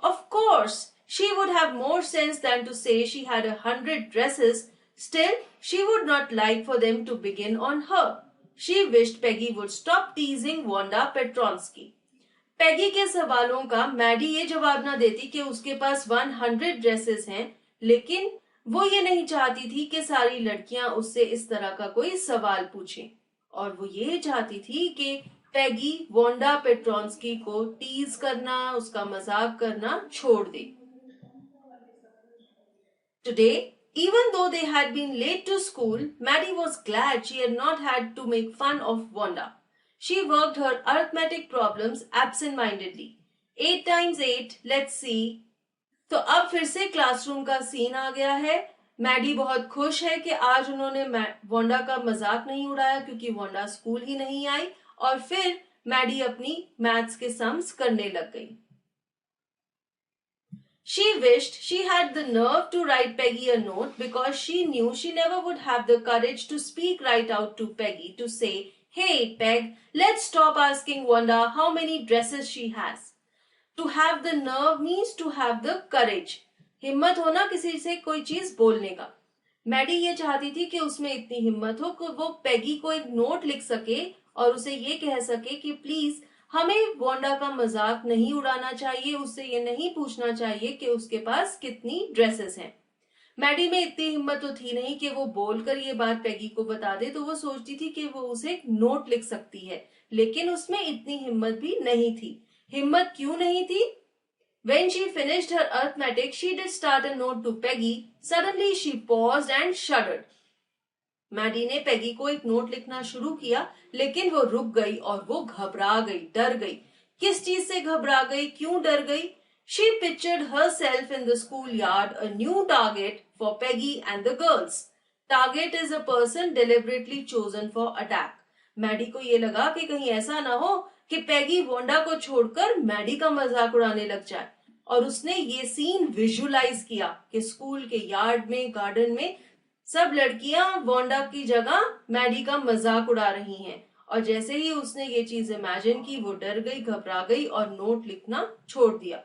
Of course, she would have more sense than to say she had 100 dresses. Still, she would not like for them to begin on her. She wished Peggy would stop teasing Wanda Petronsky. Peggy के सवालों का मैडी ये जवाब ना देती कि उसके पास 100 ड्रेसेस हैं, लेकिन वो ये नहीं चाहती थी कि सारी लड़कियां उससे इस तरह का कोई सवाल पूछें, और वो ये चाहती थी कि पैगी वोंडा पेट्रोन्स्की को टीज करना, उसका मजाक करना छोड़ दे. Today, even though they had been late to school, Maddie was glad she had not had to make fun of Wanda. She worked her arithmetic problems absent-mindedly. 8 times 8, let's see. तो अब फिर से क्लासरूम का सीन आ गया है. मैडी बहुत खुश है कि आज उन्होंने वोंडा का मजाक नहीं उड़ाया क्योंकि वोंडा स्कूल ही नहीं आई, और फिर मैडी अपनी मैथ्स के सम्स करने लग गई. She wished she had the nerve to write Peggy a note because she knew she never would have the courage to speak right out to Peggy to say, "Hey, Peg, let's stop asking Wanda how many dresses she has." To have the nerve means to have the courage. हिम्मत होना किसी से कोई चीज बोलने का. मैडी ये चाहती थी कि उसमें इतनी हिम्मत हो कि वो पैगी को एक नोट लिख सके और उसे ये कह सके कि प्लीज हमें वोंडा का मजाक नहीं उड़ाना चाहिए, उससे ये नहीं पूछना चाहिए कि उसके पास कितनी ड्रेसेस हैं. मैडी में इतनी हिम्मत तो थी नहीं कि वो बोलकर ये बात पैगी को बता दे, तो वो सोचती थी कि वो उसे एक नोट लिख सकती है, लेकिन उसमें इतनी हिम्मत भी नहीं थी. हिम्मत क्यों नहीं थी? When she finished her arithmetic, she did start a note to Peggy. Suddenly she paused and shuddered. Maddie ने पैगी को एक नोट लिखना शुरू किया, लेकिन वो रुक गई और वो घबरा गई, डर गई. किस चीज से घबरा गई, क्यों डर गई? She pictured herself in the schoolyard, a new target for Peggy and the girls. Target is a person deliberately chosen for attack. Maddie को ये लगा कि कहीं ऐसा ना हो कि पैगी वोंडा को छोड़कर मैडी का मजाक उड़ाने लग जाए, और उसने ये सीन विजुअलाइज किया कि स्कूल के यार्ड में, गार्डन में सब लड़कियां वोंडा की जगह मैडी का मजाक उड़ा रही हैं. और जैसे ही उसने ये चीज इमेजिन की, वो डर गई, घबरा गई और नोट लिखना छोड़ दिया.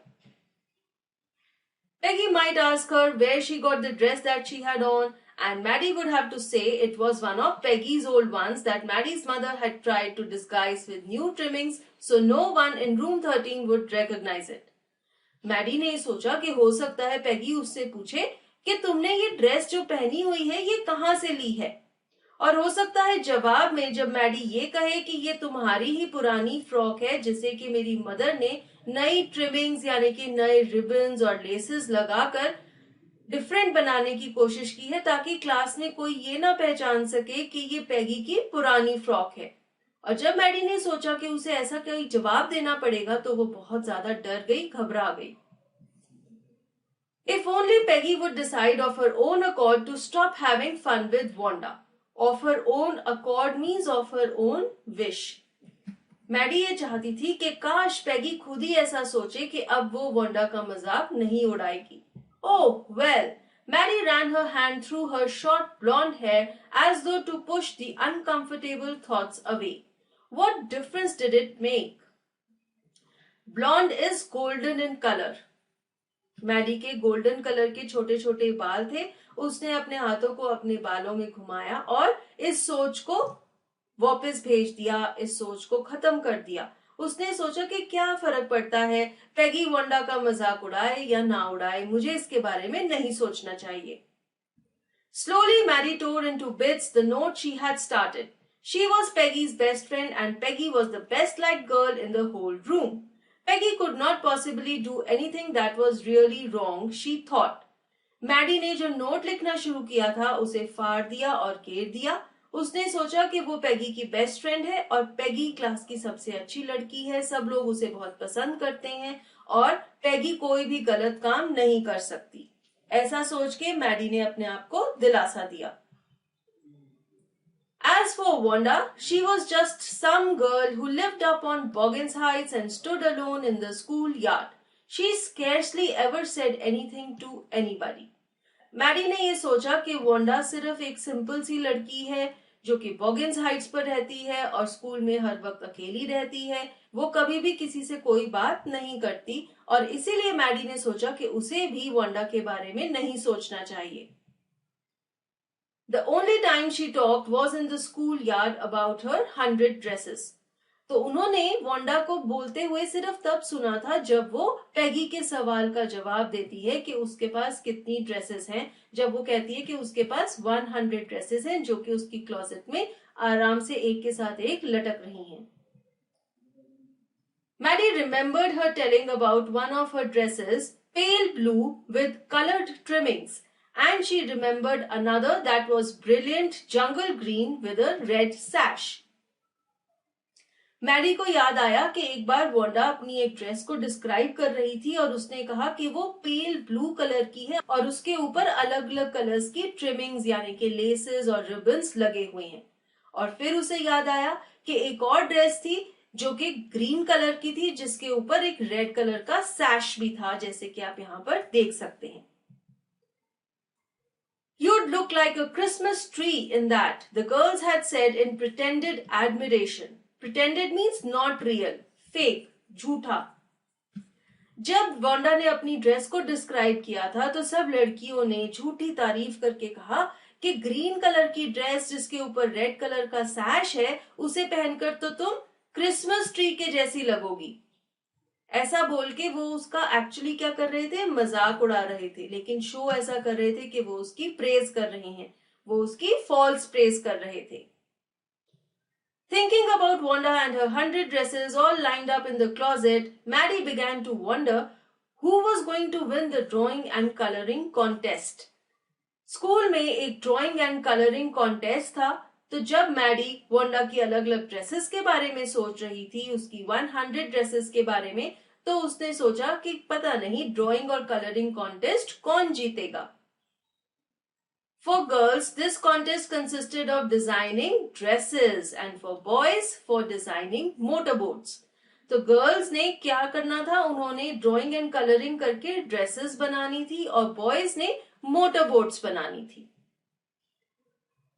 Peggy might ask her where she got the dress that she had on, and Maddie would have to say it was one of Peggy's old ones that Maddie's mother had tried to disguise with new trimmings so no one in room 13 would recognize it. Maddie ने सोचा कि हो सकता है पैगी उससे पूछे कि तुमने ये ड्रेस जो पहनी हुई है ये कहाँ से ली है, और हो सकता है जवाब में जब मैडी ये कहे कि ये तुम्हारी ही पुरानी फ्रॉक है जिसे कि मेरी मदर ने नई ट्रिमिंग्स यानी कि नए रिबन्स और लेसेस लगाकर डिफरेंट बनाने की कोशिश की है ताकि क्लास में कोई ये ना पहचान सके कि ये पैगी की पुरानी फ्रॉक है. और जब मैडी ने सोचा कि उसे ऐसा कोई जवाब देना पड़ेगा तो वो बहुत ज्यादा डर गई, घबरा गई. If only Peggy would decide of her own accord to stop having fun with Wanda. Of her own accord means of her own wish. Maddie ये चाहती थी कि काश पैगी खुद ही ऐसा सोचे कि अब वो वोंडा का मजाक नहीं उड़ाएगी. Oh, well, Maddie ran her hand through her short blonde hair as though to push the uncomfortable thoughts away. What difference did it make? Blonde is golden in color. Maddie के गोल्डन कलर के छोटे छोटे बाल थे. उसने अपने हाथों को अपने बालों में घुमाया और इस सोच को वापस भेज दिया, इस सोच को खत्म कर दिया. उसने सोचा कि क्या फर्क पड़ता है, पैगी वोंडा का मजाक उड़ाए या ना उड़ाए, मुझे इसके बारे में नहीं सोचना चाहिए. Slowly Maddie tore into bits the note she had started. She was Peggy's best friend and Peggy was the best liked girl in the whole room. Peggy could not possibly do anything that was really wrong, she thought. Maddie ने जो नोट लिखना शुरू किया था उसे फाड़ दिया और घेर दिया. उसने सोचा कि वो पैगी की बेस्ट फ्रेंड है और पैगी क्लास की सबसे अच्छी लड़की है, सब लोग उसे बहुत पसंद करते हैं और पैगी कोई भी गलत काम नहीं कर सकती। ऐसा सोच के मैडी ने अपने आप को दिलासा दिया। As for Wanda, she was just some girl who lived up on Boggins Heights and stood alone in the schoolyard. She scarcely ever said anything to anybody. Maddie ने ये सोचा कि वोंडा सिर्फ एक सिंपल सी लड़की है जो कि बॉगिन्स हाइट्स पर रहती है और स्कूल में हर वक्त अकेली रहती है। वो कभी भी किसी से कोई बात नहीं करती और इसीलिए मैडी ने सोचा कि उसे भी वोंडा के बारे में नहीं सोचना चाहिए। The only time she talked was in the schoolyard about her 100 dresses. तो उन्होंने वोंडा को बोलते हुए सिर्फ तब सुना था जब वो पैगी के सवाल का जवाब देती है कि उसके पास कितनी ड्रेसेस हैं, जब वो कहती है कि उसके पास 100 ड्रेसेस हैं जो कि उसकी क्लोजेट में आराम से एक के साथ एक लटक रही हैं। Maddie remembered her telling about one of her dresses, pale blue with colored trimmings, and she remembered another that was brilliant jungle green with a red sash. Maddie को याद आया कि एक बार वोंडा अपनी एक ड्रेस को डिस्क्राइब कर रही थी और उसने कहा कि वो पेल ब्लू कलर की है और उसके ऊपर अलग अलग कलर्स की ट्रिमिंग्स यानी कि लेसेस और रिबन्स लगे हुए हैं। और फिर उसे याद आया कि एक और ड्रेस थी जो कि ग्रीन कलर की थी जिसके ऊपर एक रेड कलर का सैश भी था, जैसे कि आप यहाँ पर देख सकते हैं। You'd look like a Christmas tree in that, the girls had said in pretended admiration. Pretended means not real, fake, झूठा। जब वोंडा ने अपनी ड्रेस को डिस्क्राइब किया था तो सब लड़कियों ने झूठी तारीफ करके कहा कि ग्रीन कलर की ड्रेस जिसके ऊपर रेड कलर का सैश है उसे पहनकर तो तुम क्रिसमस ट्री के जैसी लगोगी। ऐसा बोल के वो उसका एक्चुअली क्या कर रहे थे, मजाक उड़ा रहे थे, लेकिन शो ऐसा कर रहे थे कि वो उसकी प्रेज कर रहे हैं, वो उसकी फॉल्स प्रेज कर रहे थे। Thinking about Wanda and her 100 dresses all lined up in the closet, Maddie began to wonder who was going to win the drawing and coloring contest. School में एक ड्राइंग एंड कलरिंग कॉन्टेस्ट था, तो जब मैडी वोंडा की अलग अलग ड्रेसेस के बारे में सोच रही थी, उसकी 100 ड्रेसेस के बारे में, तो उसने सोचा कि पता नहीं ड्राइंग और कलरिंग कॉन्टेस्ट कौन जीतेगा। For girls, this contest consisted of designing dresses and for boys, for designing motorboats. तो गर्ल्स ने क्या करना था, उन्होंने ड्राइंग एंड कलरिंग करके ड्रेसेस बनानी थी और बॉयज ने मोटरबोट्स बनानी थी।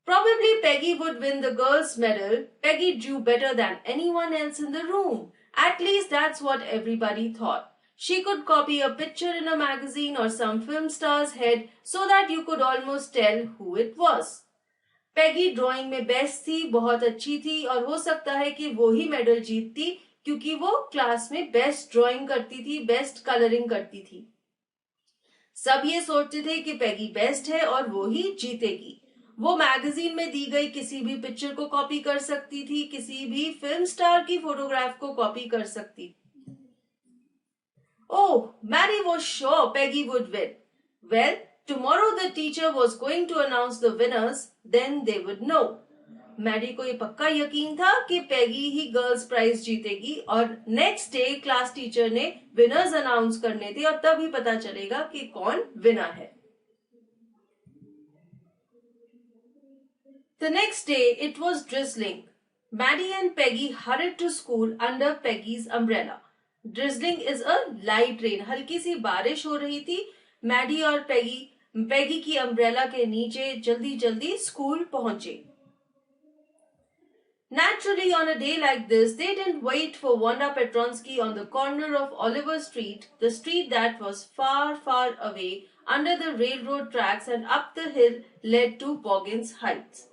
Probably Peggy would win the girls' medal. Peggy drew better than anyone else in the room. At least that's what everybody thought. She could copy a picture in a magazine or some film star's head so that you could almost tell who it was. Peggy drawing में बेस्ट थी, बहुत अच्छी थी और हो सकता है कि वो ही मेडल जीतती क्योंकि वो क्लास में बेस्ट ड्राइंग करती थी, बेस्ट कलरिंग करती थी। सब ये सोचते थे कि पैगी बेस्ट है और वो ही जीतेगी। वो मैगजीन में दी गई किसी भी पिक्चर को कॉपी कर सकती थी, किसी भी फिल्म स्टार की फोटोग्राफ को कॉपी कर सकती। Oh, Mary was sure Peggy would win. Well, tomorrow the teacher was going to announce the winners, then they would know. Maddie को ये पक्का यकीन था कि पैगी ही गर्ल्स प्राइज जीतेगी और नेक्स्ट डे क्लास टीचर ने विनर्स अनाउंस करने थे और तब ही पता चलेगा कि कौन विनर है। The next day it was drizzling. Maddie and Peggy hurried to school under Peggy's umbrella. Drizzling is a light rain. हल्की सी बारिश हो रही थी। मैडी और पैगी की अम्ब्रेला के नीचे जल्दी जल्दी स्कूल पहुंचे। Naturally, on a day like this, they didn't wait for Wanda Petronsky on the corner of Oliver Street, the street that was far, far away under the railroad tracks and up the hill led to Boggins Heights.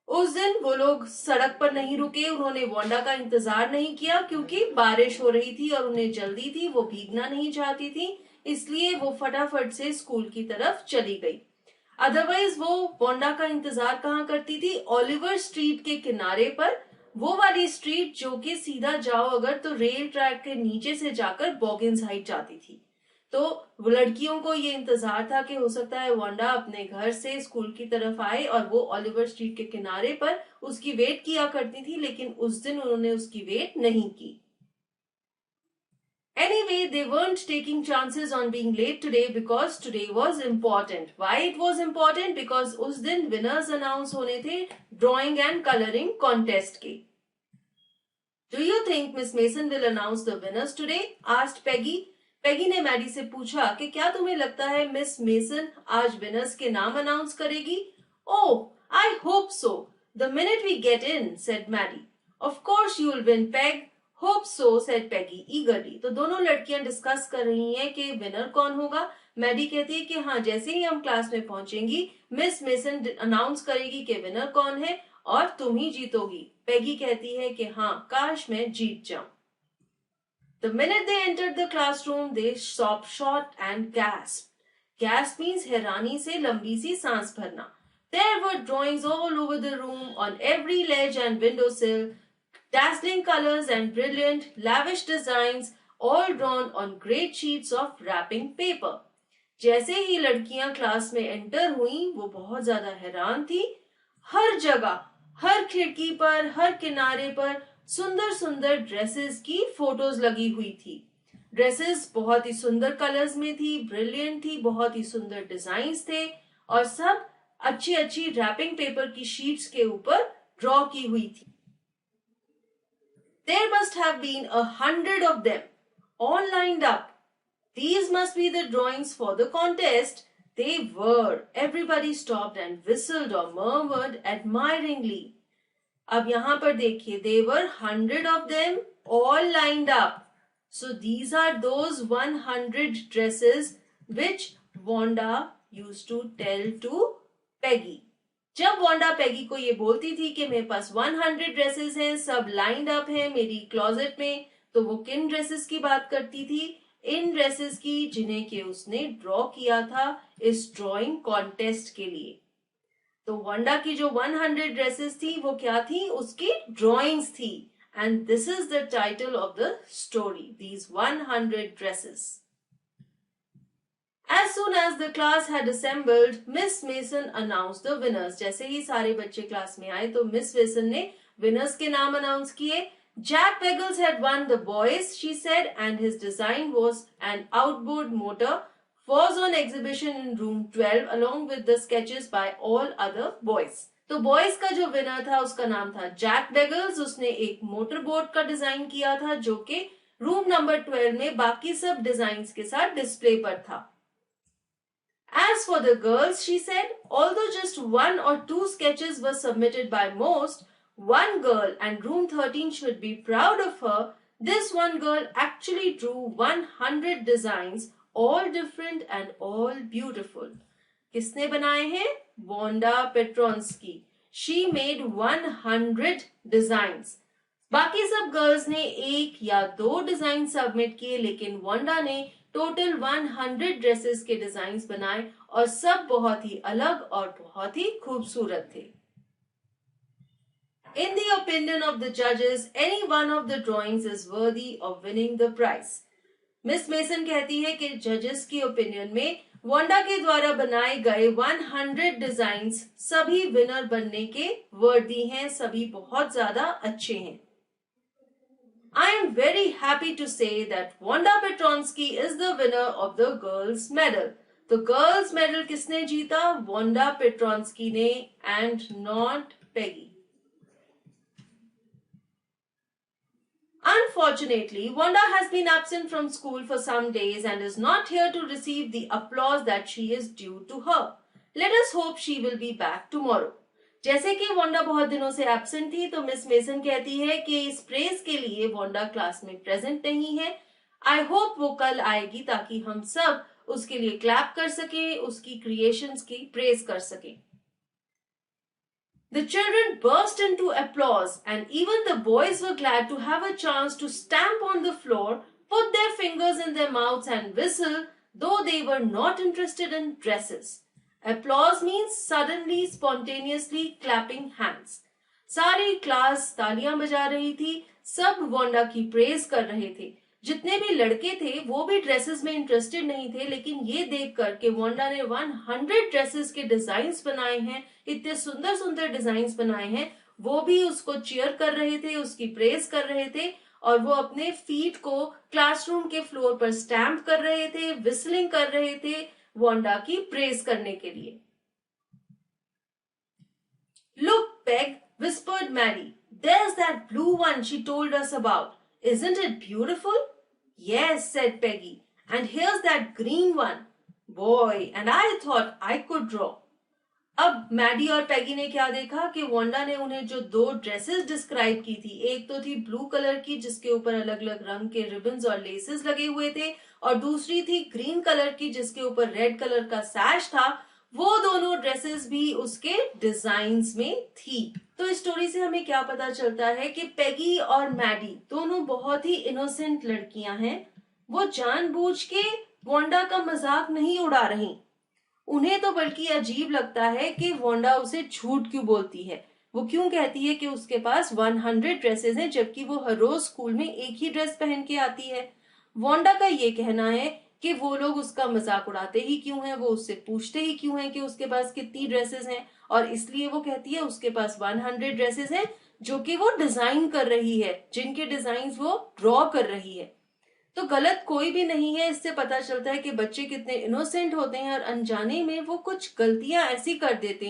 उस दिन वो लोग सड़क पर नहीं रुके, उन्होंने वोंडा का इंतजार नहीं किया क्योंकि बारिश हो रही थी और उन्हें जल्दी थी, वो भीगना नहीं चाहती थी, इसलिए वो फटाफट से स्कूल की तरफ चली गई। अदरवाइज वो वोंडा का इंतजार कहाँ करती थी, ओलिवर स्ट्रीट के किनारे पर, वो वाली स्ट्रीट जो कि सीधा जाओ अगर तो रेल ट्रैक के नीचे से जाकर बॉगिन्स हाइट जाती थी। तो वो लड़कियों को ये इंतजार था कि हो सकता है वांडा अपने घर से स्कूल की तरफ आए, और वो ओलिवर स्ट्रीट के किनारे पर उसकी वेट किया करती थी, लेकिन उस दिन उन्होंने उसकी वेट नहीं की. Anyway, they weren't taking chances on being late today because today was important. Why it was important? Because उस दिन winners announce होने थे drawing and coloring contest के. Do you think Miss Mason will announce the winners today? Asked Peggy. Peggy ने मैडी से पूछा कि क्या तुम्हें लगता है मिस मेसन आज विनर्स के नाम अनाउंस करेगी? Oh, I hope so. The minute we get in, said Maddie. Of course you'll win, Peg. Hope so, said Peggy eagerly. तो दोनों लड़कियां डिस्कस कर रही हैं कि विनर कौन होगा. मैडी कहती है कि हाँ, जैसे ही हम क्लास में पहुंचेंगी मिस मेसन अनाउंस करेगी कि विनर कौन है और तुम ही जीतोगी. पेगी कहती है कि हाँ, काश मैं जीत जाऊं. The minute they entered the classroom, they stopped short and gasped. Gasp means हैरानी से लंबी सी सांस भरना. There were drawings all over the room, on every ledge and windowsill, dazzling colors and brilliant, lavish designs, all drawn on great sheets of wrapping paper. जैसे ही लड़कियां क्लास में एंटर हुई, वो बहुत ज्यादा हैरान थी. हर जगह, हर खिड़की पर, हर किनारे पर सुंदर सुंदर ड्रेसेस की फोटोज लगी हुई थी. ड्रेसेस बहुत ही सुंदर कलर्स में थी, ब्रिलियंट थी, बहुत ही सुंदर डिजाइन्स थे, और सब अच्छी अच्छी रैपिंग पेपर की शीट्स के ऊपर ड्रॉ की हुई थी. There must have been 100 of them, all lined up. These must be the drawings for the contest. They were. Everybody stopped and whistled or murmured admiringly. अब यहाँ पर देखिए, they were 100 of them, all lined up. So these are those 100 dresses which Wanda used to tell to Peggy. जब वांडा पेगी को ये बोलती थी कि मेरे पास 100 ड्रेसेस हैं, सब लाइंड अप हैं मेरी क्लोजेट में, तो वो किन ड्रेसेस की बात करती थी? इन ड्रेसेस की जिन्हें कि उसने ड्रॉ किया था इस ड्राइंग कॉन्टेस्ट के लिए. तो वांडा की जो 100 ड्रेसेस थी वो क्या थी? उसकी ड्राइंग्स थी. And this is the title of the story, these 100 dresses. As soon as the class had assembled, Miss Mason announced the winners. जैसे ही सारे बच्चे क्लास में आए तो मिस मेसन ने विनर्स के नाम अनाउंस किए. Jack Peggles had won the boys, she said, and his design was an outboard motor, was on exhibition in room 12 along with the sketches by all other boys. तो बॉयज का जो विनर था उसका नाम था जैक बेगल्स. उसने एक मोटर बोट का डिजाइन किया था जो कि रूम नंबर 12 में बाकी सब डिजाइन्स के साथ डिस्प्ले पर था. As for the girls, she said, although just 1 or 2 sketches were submitted by most, one girl, and room 13 should be proud of her, this one girl actually drew 100 designs, all different and all beautiful. किसने बनाए हैं? Wanda Petronsky. She made 100 designs. बाकी सब गर्ल्स ने 1 या 2 डिजाइन सबमिट किए, लेकिन वांडा ने टोटल 100 ड्रेसेस के डिजाइन्स बनाए और सब बहुत ही अलग और बहुत ही खूबसूरत थे. In the opinion of the judges, any one of the drawings is worthy of winning the prize. Miss mason कहती है कि जजेस की ओपिनियन में वांडा के द्वारा बनाए गए 100 डिजाइन्स सभी विनर बनने के वर्दी हैं, सभी बहुत ज्यादा अच्छे हैं. I am very happy to say that Wanda Petronsky is the winner of the girls' medal. तो girls' medal किसने जीता? Wanda Petronsky ने, and not Peggy. Unfortunately, Wanda has been absent from school for some days and is not here to receive the applause that she is due to her. Let us hope she will be back tomorrow. जैसे कि वांडा बहुत दिनों से एब्सेंट थी, तो मिस मेसन कहती है कि इस प्रेज के लिए वांडा क्लास में प्रेजेंट नहीं है. आई होप वो कल आएगी ताकि हम सब उसके लिए क्लैप कर सकें, उसकी क्रिएशंस की प्रेज कर सकें. The children burst into applause and even the boys were glad to have a chance to stamp on the floor, put their fingers in their mouths and whistle, though they were not interested in dresses. Applause means suddenly, spontaneously clapping hands. सारी क्लास तालियां बजा रही थी, सब वांडा की प्रेज कर रहे थे, जितने भी लड़के थे वो भी ड्रेसेस में इंटरेस्टेड नहीं थे, लेकिन ये देखकर कि वांडा ने 100 ड्रेसेस के डिजाइन्स बनाए हैं, इतने सुंदर सुंदर डिजाइन्स बनाए हैं, वो भी उसको चीयर कर रहे थे, उसकी प्रेज कर रहे थे, और वो अपने फीट को क्लासरूम के फ्लोर पर स्टैम्प कर रहे थे, विस्लिंग कर रहे थे वांडा की प्रेज करने के लिए। Look, Peg, whispered Maddie. There's that blue one she told us about. Isn't it beautiful? Yes, said Peggy. And here's that green one. Boy, and I thought I could draw. अब मैडी और पैगी ने क्या देखा कि वांडा ने उन्हें जो 2 ड्रेसेस डिस्क्राइब की थी, एक तो थी ब्लू कलर की जिसके ऊपर अलग अलग रंग के रिबन्स और लेसेस लगे हुए थे, और दूसरी थी ग्रीन कलर की जिसके ऊपर रेड कलर का सैश था। वो दोनों ड्रेसेस भी उसके डिजाइन्स में थी। तो इस स्टोरी से हमें क्या पता चलता है कि पैगी और मैडी दोनों बहुत ही इनोसेंट लड़कियां हैं। वो जानबूझ के वांडा का मजाक नहीं उड़ा रही, उन्हें तो बल्कि अजीब लगता है कि वांडा उसे झूठ क्यों बोलती है। वो क्यों कहती है कि उसके पास 100 ड्रेसेस हैं, जबकि वो हर रोज स्कूल में एक ही ड्रेस पहन के आती है। वांडा का ये कहना है कि वो लोग उसका मजाक उड़ाते ही क्यों हैं, वो उससे पूछते ही क्यों हैं कि उसके पास कितनी ड्रेसेस हैं, और इसलिए वो कहती है उसके पास 100 ड्रेसेस हैं जो कि वो डिजाइन कर रही है, जिनके डिजाइन वो ड्रॉ कर रही है। तो गलत कोई भी नहीं है। इससे पता चलता है कि बच्चे कितने इनोसेंट होते हैं और अनजाने में वो कुछ गलतियां ऐसी कर देते हैं